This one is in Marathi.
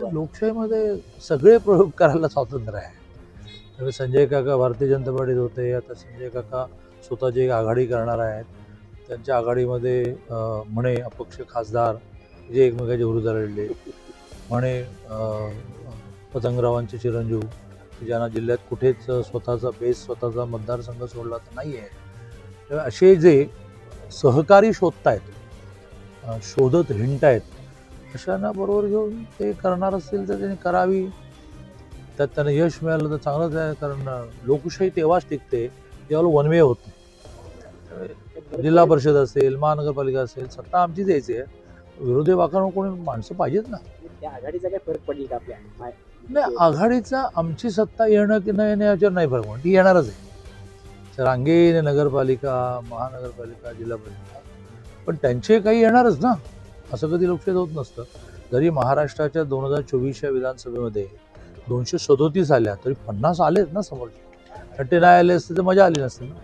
तर लोकशाहीमध्ये सगळे प्रयोग करायला स्वातंत्र्य आहे. त्यामुळे संजय काका भारतीय जनता पार्टीत होते, आता संजय काका स्वतःची एक आघाडी करणार आहेत. त्यांच्या आघाडीमध्ये म्हणे अपक्ष खासदार जे एकमेकांच्या विरोधात लढले, म्हणे पतंगरावांचे चिरंजीव ज्यांना जिल्ह्यात कुठेच स्वतःचा बेस स्वतःचा मतदारसंघ सोडला तर नाही आहे. तेव्हा असे जे सहकारी शोधतायत, शोधत हिंडतायत, अशांना बरोबर घेऊन ते करणार असतील तर त्यांनी करावी. त्यात त्यांना यश मिळालं तर चांगलंच आहे, कारण लोकशाही तेव्हाच टिकते जेव्हा वन वे होत नाही. जिल्हा परिषद असेल, महानगरपालिका असेल, सत्ता आमचीच यायची आहे, विरोधी वाकांवर कोणी माणसं पाहिजेत ना. त्या आघाडीचा काय फरक पडेल का आपल्या नाही, आघाडीचा आमची सत्ता येणं की नाही येण्याच्यावर नाही फरक पडत, ती येणारच आहे. रांगेने नगरपालिका, महानगरपालिका, जिल्हा परिषद, पण त्यांचे काही येणारच ना. असं कधी लोकशाहीत होत नसतं. जरी महाराष्ट्राच्या 2024च्या विधानसभेमध्ये 237 आल्या तरी 50 आलेत ना समोरचे. 39 आले असते तर मजा आली नसते ना.